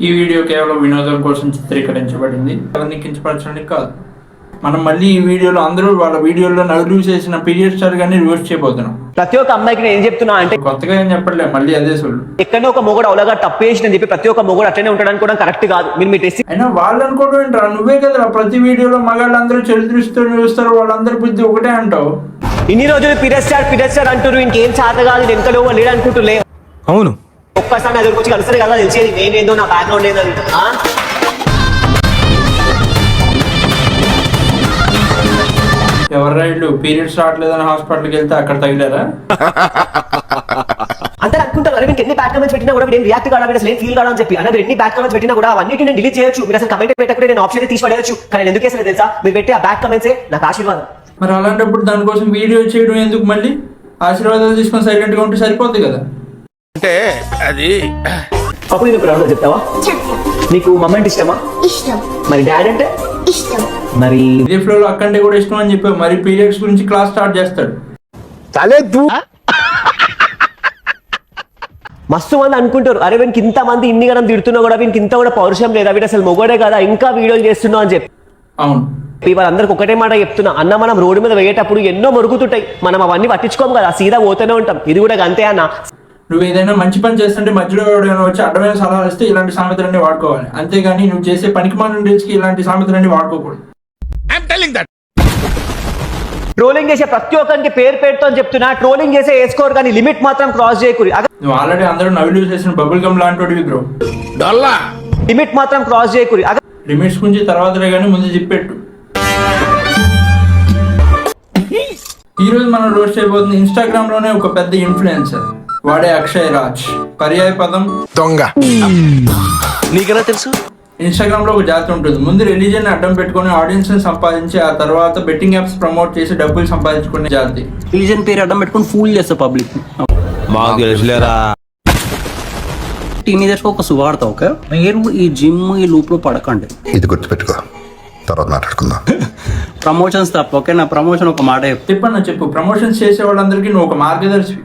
ఈ వీడియో కేవలం వినోదం కోసం చిత్రీకరించబడింది, ఎవరిని కించపరచడానికి కాదు. మనం మళ్ళీ ఈ వీడియోలో అందరూ వాళ్ళ వీడియోలో నవ్వులు చేసిన పీరియడ్ స్టార్ గానీ రివర్స్ చేయబోతున్నాం. ప్రతి ఒక్క అమ్మాయికి నేను ఏం చెప్తున్నా అంటే, కొత్తగా ఏం చెప్పట్లే, మళ్ళీ అదే సోళ్ళు. ఎక్కడో ఒక మొగుడు అవలగా తప్పేసి చెప్పి ప్రతి ఒక్క మొగుడు అట్లనే ఉండడానికి కూడా కరెక్ట్ కాదు. మీరు మీ టెస్ట్ అయినా వాళ్ళు అనుకోవడం ఏంట్రా, నువ్వే కదరా ప్రతి వీడియోలో మగాళ్ళందరూ చరిత్రిస్తూ చూస్తారు, వాళ్ళందరి బుద్ధి ఒకటే అంటావు. ఇన్ని రోజులు పీరియడ్ స్టార్ అంటారు, ఇంకేం చాత కాదు వెనకలో లేడు అనుకుంటులే. అవును, ఒక్కసారి నా దగ్గరకు వచ్చి కలిసి కదా తెలిసేది నేనేందో నా బ్యాక్గ్రౌండ్ ఏందని. ఎవరు రైళ్ళు పీరియడ్స్ రావట్లేదని హాస్పిటల్కి వెళ్తే అక్కడ తగిలారా? అందరూ అనుకుంటారు, అరే మీకు ఎన్ని బ్యాక్ కమెంట్స్ పెట్టినా కూడా నేను రియాక్ట్ కావడం అసలు ఫీల్ కావడం అని చెప్పి. అంటే ఎన్ని బ్యాక్ కమెంట్స్ పెట్టినా కూడా అవన్నీ నేను డిలీట్ చేయొచ్చు. మీరు అసలు కమెంట్ పెట్టకుండా నేను ఆప్షన్ తీసి పడేయచ్చు. కానీ ఎందుకు వేసిన తెలుసా, మీరు పెట్టే ఆ బ్యాక్ కమెంట్సే నాకు ఆశీర్వాదం. మరి అలాంటప్పుడు దానికోసం వీడియో చేయడం ఎందుకు? మళ్ళీ ఆశీర్వాదాలు తీసుకొని సైలెంట్ గా ఉంటే సరిపోద్ది కదా. అంటే అది అప్పుడు నేను ఒక చెప్తావా, నీకు మమ్మ అంటే ఇష్టమా? ఇష్టం. మరి డాడీ అంటే ఇష్టం. మరి ఇదే ఫ్లో లో అక్కంటే కూడా ఇష్టం అని చెప్పావు, మరి పీరియడ్స్ గురించి క్లాస్ స్టార్ట్ చేస్తాడు. మస్తు మంది అనుకుంటారు, అరే వీనికి ఇంత మంది ఇన్ని గణం తిడుతున్నా కూడా వీనికి ఇంత కూడా పౌరుషం లేదా, వీడు అసలు మొగోడే కదా ఇంకా వీడియోలు చేస్తున్నావు అని చెప్పి. అవును, వాళ్ళందరికి ఒకటే మాట చెప్తున్నా, అన్న మనం రోడ్డు మీద వేయేటప్పుడు ఎన్నో మరుగుతుంటాయి, మనం అవన్నీ పట్టించుకోము కదా, సీదా పోతూనే ఉంటాం. ఇది కూడా అంతే అన్న. నువ్వు ఏదైనా మంచి పని చేస్తుంటే మధ్యలో ఎవరైనా వచ్చి అడ్డమైన సలహాలు ఇస్తే ఇలాంటి సామెతలన్నీ వాడుకోవాలి, అంతేగాని నువ్వు చేసే పనికి మాలిన రీల్స్ కి ఇలాంటి సామెతలన్నీ వాడుకోకూడదు. ట్రోలింగ్ చేసే ప్రతి ఒక్కరికి పేరు పేరుతో చెప్తున్నా, ట్రోలింగ్ చేసే వేసుకోరు కానీ లిమిట్ మాత్రం క్రాస్ చేయకూరి. నువ్వు ఆల్రెడీ అందరూ నవ్వులు చేసిన బబుల్ గమ్ లాంటి బ్రో, లిమిట్ మాత్రం క్రాస్ చేయకూరి. లిమిట్స్ గురించి తర్వాతలే కానీ ముందు చెప్పెట్టు. ఈ రోజు మనం రోస్ట్ చేయబోతుంది ఇన్స్టాగ్రామ్ లోనే ఒక పెద్ద ఇన్ఫ్లుయెన్సర్, వాడే అక్షయ్ రాజ్. పర్యాయ పదం దొంగ. నీకెలా తెలుసు? ఇన్స్టాగ్రామ్ లో ఒక జాతి ఉంటుంది, ముందు రిలీజియన్ అడ్డం పెట్టుకుని ఆడియన్స్ ని సంపాదించి ఆ తర్వాత బెట్టింగ్ యాప్స్ ప్రమోట్ చేసి డబ్బులు సంపాదించుకునే జాతి. రిలీజియన్ పేరు అడ్డం పెట్టుకుని ఫూల్ చేస్తా పబ్లిక్. మాకు తెలుసులేరా. టీనేజర్స్ ఒక సువార్త, ఓకే? మీరు ఈ జిమ్ ఈ లూప్ లో పడకండి, ఇది గుర్తుపెట్టుకో, తర్వాత మాట్లాడుకుందాం. ప్రమోషన్స్ తప్ప, ఓకే? నా ప్రమోషన్ ఒక మాట చెప్పన్నా చెప్పు. ప్రమోషన్స్ చేసే వాళ్ళందరికీ నువ్వు ఒక మార్గదర్శి.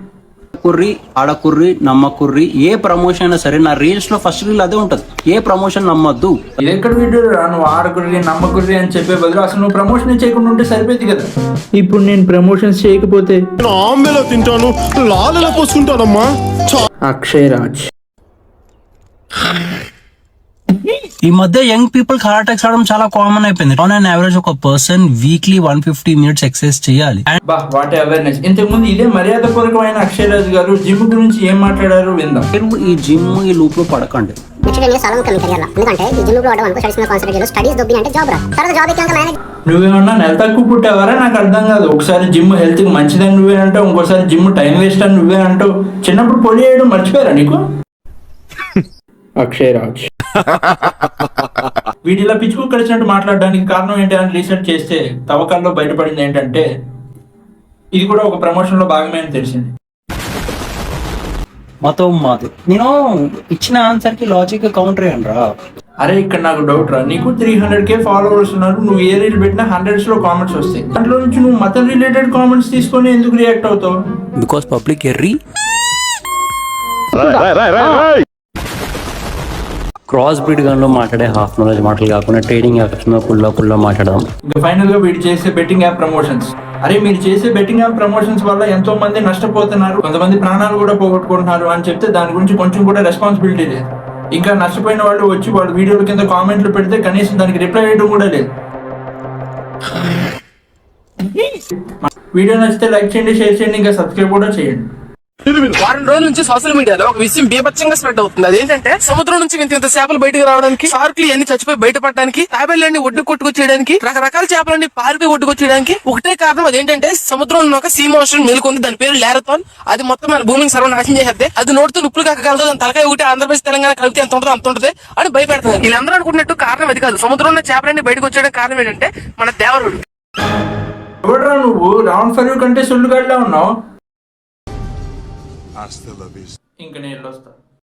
కుర్రి ఆడకుర్రి నమ్మకుర్రి, ఏ ప్రమోషన్ అయినా సరే నా రీల్స్ లో ఫస్ట్ రీల్ అదే ఉంటది, ఏ ప్రమోషన్ నమ్మద్దు. ఇది ఎక్కడ వీడియో రా, నువ్వు ఆడకుర్రి నమ్మకుర్రి అని చెప్పే బదులు అసలు నువ్వు ప్రమోషన్ చేయకుండా ఉంటే సరిపోయింది కదా. ఇప్పుడు నేను ప్రమోషన్స్ చేయకపోతే ఆమెలో తింటాను, లాలలో పోసుకుంటానమ్మా. అక్షయ్ రాజ్. ఈ మధ్య యంగ్ పీపుల్ హార్ట్ అటాక్స్ రావడం చాలా కామన్ అయిపోయింది. ఆన్ అన్ యావరేజ్ ఒక పర్సన్ వీక్లీ 150 minutes ఎక్సర్సైజ్ చేయాలి. బా వాట్ అవేర్నెస్. ఇంతకు ముందు ఇదే మర్యాద పూర్వకమైన అక్షయ్ రాజ్ గారు జిమ్ గురించి ఏం మాట్లాడారో విందాం. మీరు ఈ జిమ్ ఈ లూప్ లో పడకండి. నువ్వేమన్నా నెల తక్కువ పుట్టావారా? నాకు అర్థం కాదు. ఒకసారి జిమ్ హెల్త్ కి మంచిదని నువ్వే అంటావు, ఇంకోసారి జిమ్ టైం వేస్ట్ అని నువ్వే అంటావు. చిన్నప్పుడు పొలి వేయడం మర్చిపోయారా నీకు? అక్షయ్ రాజ్ వీడిలా పిచ్చుకు కలిసినట్టు మాట్లాడడానికి కారణం ఏంటి అని రీసెర్చ్ చేస్తే తవ్వకాల్లో బయటపడింది ఏంటంటే ఇది కూడా ఒక ప్రమోషన్ లో భాగమే అని తెలిసింది. మతం మాది. నేను ఇచ్చిన ఆన్సర్ కి లాజిక్ కౌంటర్ అనరా. అరే ఇక్కడ నాకు డౌట్ రా, నీకు 300K ఫాలోవర్స్ ఉన్నారు, నువ్వు ఏ రీల్ పెట్టినా 100s లో కామెంట్స్ వస్తాయి. దాంట్లో నుంచి నువ్వు మతం రిలేటెడ్ కామెంట్స్ తీసుకొని ఎందుకు రియాక్ట్ అవుతావు? బికాస్ పబ్లిక్ ఎర్రీ. క్రాస్ బ్రీడ్ గన్లో మాట్లాడే హాఫ్ నాలెడ్జ్ మాటలు కాకుండా ట్రేడింగ్ యాప్స్ పుల్లా మాట్లాడదాం. ఇంకా ఫైనల్ గా వీడు చేసే బెట్టింగ్ యాప్ ప్రమోషన్స్. అరే మీరు చేసే బెట్టింగ్ యాప్ ప్రమోషన్స్ వల్ల ఎంతో మంది నష్టపోతున్నారు, కొంతమంది ప్రాణాలు కూడా పోగొట్టుకుంటున్నారు అని చెప్తే దాని గురించి కొంచెం కూడా రెస్పాన్సిబిలిటీ లేదు. ఇంకా నష్టపోయిన వాళ్ళు వచ్చి వాళ్ళ వీడియోల కింద కామెంట్లు పెడితే కనీసం దానికి రిప్లై చేయడం కూడా లేదు. వీడియో నచ్చితే లైక్ చేయండి, షేర్ చేయండి, ఇంకా సబ్స్క్రైబ్ కూడా చేయండి. వారం రోజుల నుంచి సోషల్ మీడియాలో ఒక విషయం బీభత్సంగా స్ప్రెడ్ అవుతుంది. అదేంటంటే సముద్రం నుంచి ఇంత చేపలు బయటకు రావడానికి, షార్క్లు అన్ని చచ్చిపోయి బయటపడడానికి, తాబేళ్ళని ఒడ్డు కొట్టుకొచ్చేయడానికి, రకరకాల చేపలన్నీ పారిపోయి ఒడ్డుకొచ్చేయడానికి ఒకటే కారణం. అదేంటంటే సముద్రంలో ఒక సీ మోషన్ మేలుకుంది, దాని పేరు లారథాన్. అది మొత్తం మన భూమిని సర్వనాశనం చేసేది. అది నోటుతో ఉప్పులు కాకగలదు, దాని తలకాయ ఒకటి ఆంధ్రప్రదేశ్ తెలంగాణ కలిపితే ఎంత ఉంటుందో అంత ఉంటుంది అని భయపెడుతుంది. వీళ్ళందరూ అనుకుంటున్నట్టు కారణం అది కాదు. సముద్రంలో చేపలన్నీ బయటకు వచ్చేయడానికి కారణం ఏంటంటే మన దేవరుడు. ఎవడరా నువ్వు? రావణ్ ఫరూక్ కంటే సొల్లుగాడిలా ఉన్నావు. ఇంకా నేను వస్తా.